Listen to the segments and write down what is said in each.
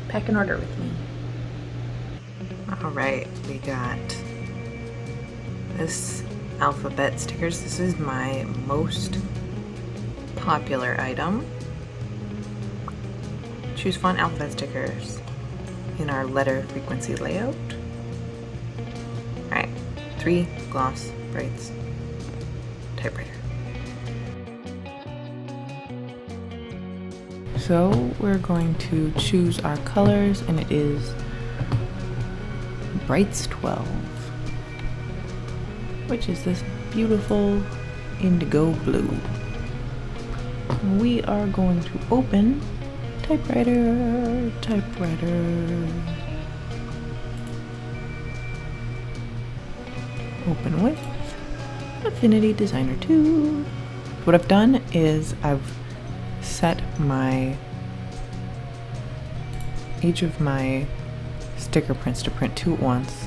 pack an order with me. Alright, we got this alphabet stickers. This is my most popular item. Choose font alphabet stickers in our letter frequency layout. Alright, 3 gloss brights typewriter. So we're going to choose our colors, and it is Brights 12, which is this beautiful indigo blue. We are going to open typewriter. Open with Affinity Designer 2. What I've done is I've set each of my sticker prints to print 2 at once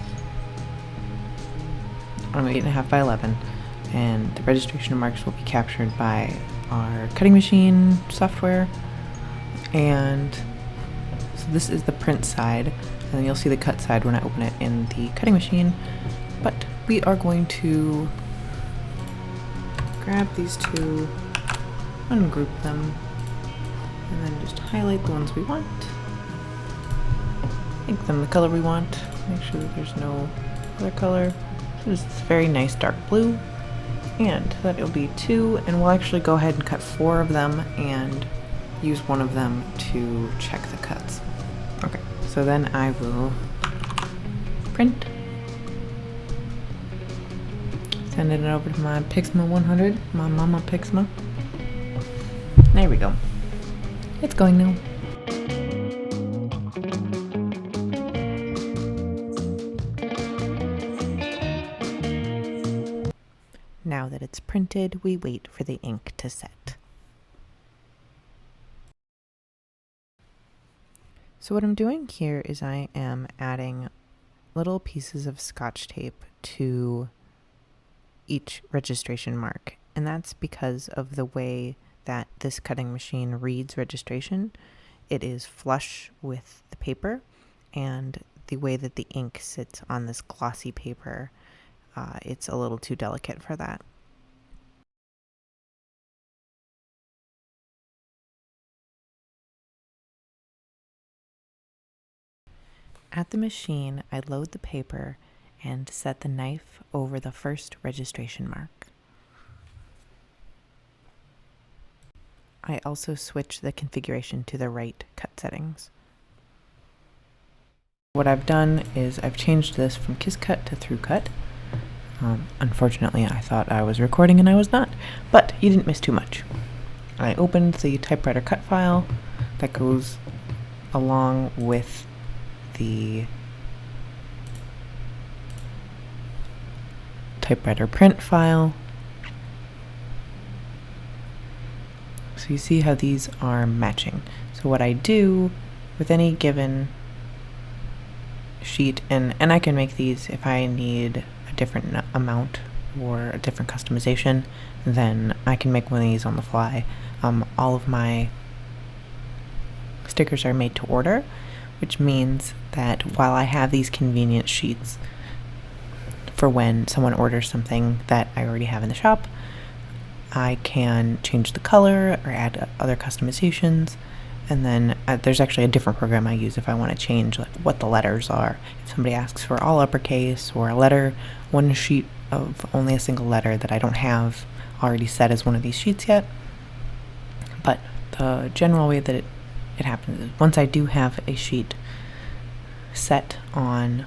on 8.5 by 11, and the registration marks will be captured by our cutting machine software. And so this is the print side, and then you'll see the cut side when I open it in the cutting machine. But we are going to grab these 2, ungroup them, and then just highlight the ones we want. Make them the color we want. Make sure that there's no other color. So this is very nice dark blue, and that it'll be 2, and we'll actually go ahead and cut 4 of them and use one of them to check the cuts. Okay, so then I will print. Sending it over to my Pixma 100, my mama Pixma. There we go. It's going now. Now that it's printed, we wait for the ink to set. So what I'm doing here is I am adding little pieces of Scotch tape to each registration mark, and that's because of the way that this cutting machine reads registration. It is flush with the paper, and the way that the ink sits on this glossy paper, it's a little too delicate for that. At the machine, I load the paper and set the knife over the first registration mark. I also switch the configuration to the right cut settings. What I've done is I've changed this from kiss cut to through cut. Unfortunately, I thought I was recording and I was not, but you didn't miss too much. I opened the typewriter cut file that goes along with the typewriter print file. So you see how these are matching. So what I do with any given sheet, and I can make these if I need a different amount or a different customization, then I can make one of these on the fly. All of my stickers are made to order, which means that while I have these convenient sheets for when someone orders something that I already have in the shop, I can change the color or add other customizations. And then there's actually a different program I use if I want to change like what the letters are. If somebody asks for all uppercase or a letter, one sheet of only a single letter that I don't have already set as one of these sheets yet. But the general way that it happens is once I do have a sheet set on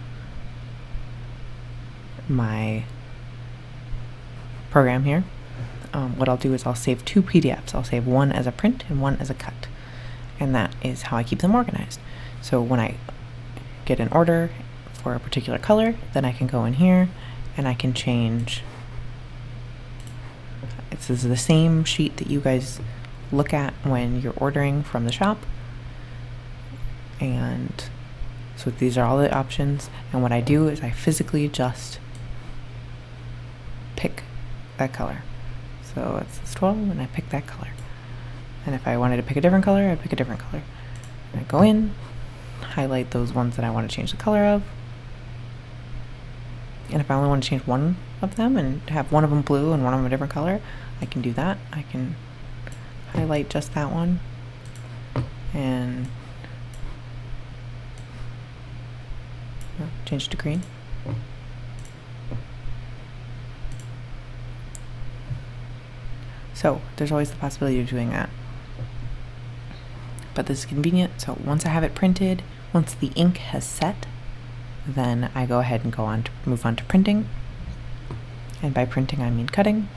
my program here, what I'll do is I'll save 2 PDFs. I'll save one as a print and one as a cut. And that is how I keep them organized. So when I get an order for a particular color, then I can go in here and I can change. This is the same sheet that you guys look at when you're ordering from the shop. And so these are all the options. And what I do is I physically just pick that color. So it's this 12 and I pick that color. And if I wanted to pick a different color, I'd pick a different color. And I go in, highlight those ones that I want to change the color of. And if I only want to change one of them and have one of them blue and one of them a different color, I can do that. I can highlight just that one and change it to green. So there's always the possibility of doing that. But this is convenient. So once I have it printed, once the ink has set, then I go ahead and move on to printing. And by printing, I mean cutting.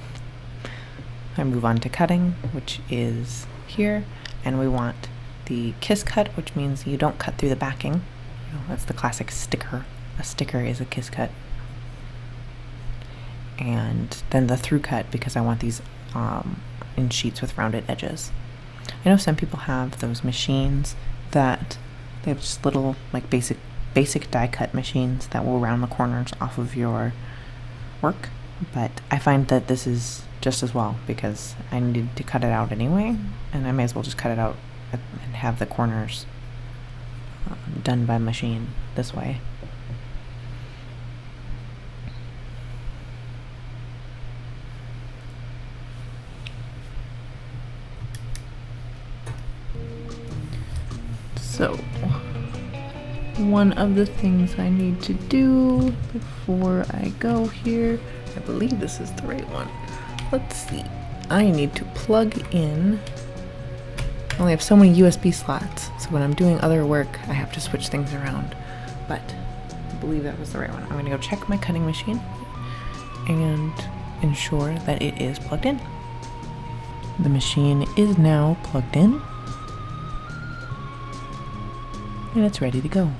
I move on to cutting, which is here, and we want the kiss cut, which means you don't cut through the backing. You know, that's the classic sticker. A sticker is a kiss cut. And then the through cut, because I want these in sheets with rounded edges. I know some people have those machines that they have just little like basic die cut machines that will round the corners off of your work, but I find that this is just as well because I needed to cut it out anyway, and I may as well just cut it out and have the corners done by machine this way. So, one of the things I need to do before I go here, I believe this is the right one. Let's see. I need to plug in. I only have so many USB slots, so when I'm doing other work, I have to switch things around. But I believe that was the right one. I'm going to go check my cutting machine and ensure that it is plugged in. The machine is now plugged in. And it's ready to go.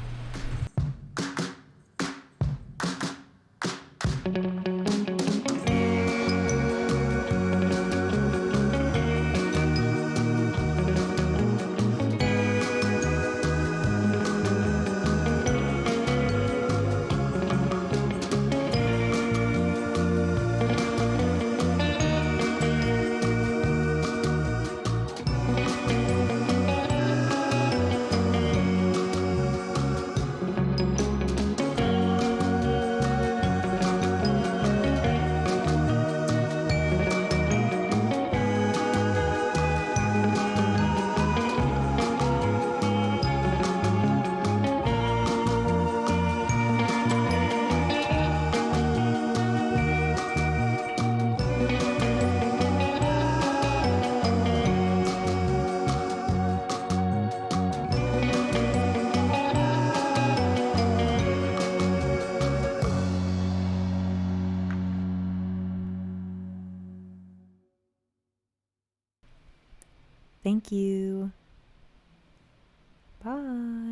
Thank you. Bye.